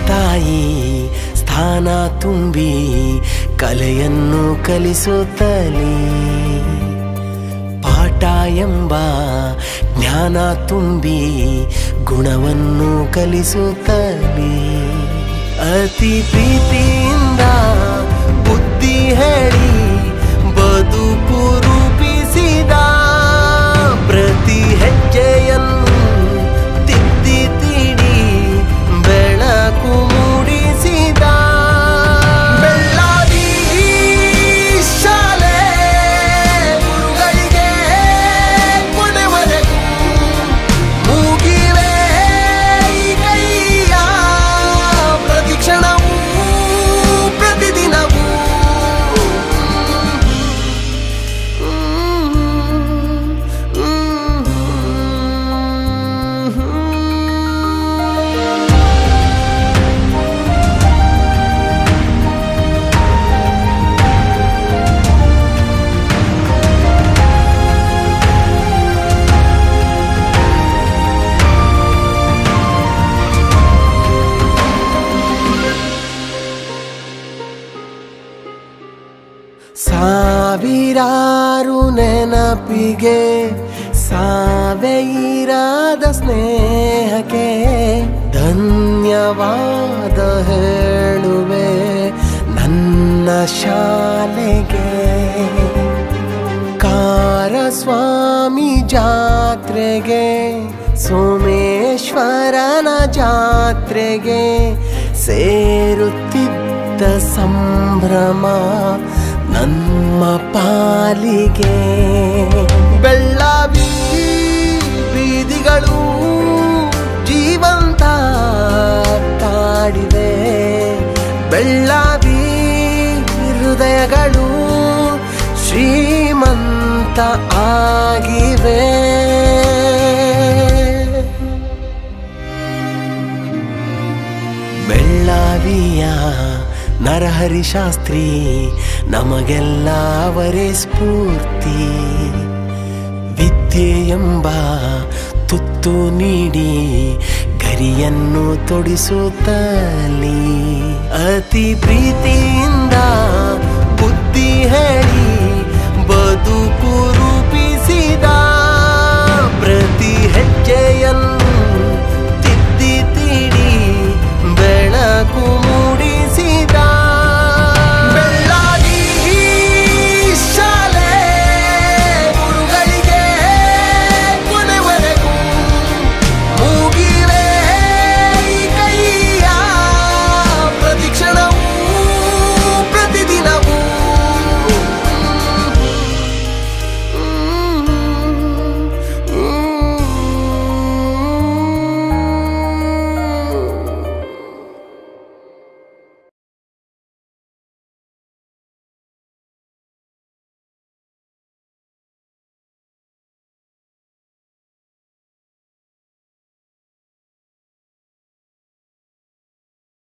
ತಾಯಿ ಸ್ಥಾನ ತುಂಬಿ ಕಲೆಯನ್ನು ಕಲಿಸುತ್ತಲೇ ಪಾಠ ಎಂಬ ಜ್ಞಾನ ತುಂಬಿ ಗುಣವನ್ನು ಕಲಿಸುತ್ತಲೇ ಅತಿ ಪ್ರೀತಿಯಿಂದ ಬುದ್ಧಿ ಹೇಳಿ ಬದುಕು ರೂಪಿಸಿದ ಪ್ರತಿ ಹೆಜ್ಜೆಯನ್ನು ತಿದ್ದಿ ತೀಡಿ ಬೆಳಕು ಮೂಡಿಸಿದ ಬೆಳ್ಳಾದಿ ಶಾಲೆ ಗುರುಗಳಿಗೆ ಕೊನೆವರೆಗೂ ಮೂಗಿವೆ ಈ ಕೈಯ ಪ್ರತಿಕ್ಷಣವೂ ಪ್ರತಿದಿನವೂ ಸಾವಿರಾರು ನೆನಪಿಗೆ ಸಾವಿರದ ಸ್ನೇಹಕ್ಕೆ ಧನ್ಯವಾದ ಹೇಳುವೆ ನನ್ನ ಶಾಲೆಗೆ ಕಾರಸ್ವಾಮಿ ಜಾತ್ರೆಗೆ ಸೋಮೇಶ್ವರನ ಜಾತ್ರೆಗೆ ಸೇರುತ್ತಿದ್ದ ಸಂಭ್ರಮ ನಮ್ಮ ಪಾಲಿಗೆ ಬೆಳ್ಳಾವಿ ಬೀದಿಗಳು ಜೀವಂತ ಕಾಡಿವೆ ಬೆಳ್ಳಾವಿ ಹೃದಯಗಳು ಶ್ರೀಮಂತ ಆಗಿವೆ ಬೆಳ್ಳಾವಿಯ ನರಹರಿ ಶಾಸ್ತ್ರಿ ನಮಗೆಲ್ಲ ಅವರೇ ಸ್ಫೂರ್ತಿ ವಿದ್ಯೆ ಎಂಬ ತುತ್ತು ನೀಡಿ ಗರಿಯನ್ನು ತೊಡಿಸುತ್ತಲೇ ಅತಿ ಪ್ರೀತಿಯಿಂದ ಬುದ್ಧಿ ಹೇಳಿ ಬದುಕು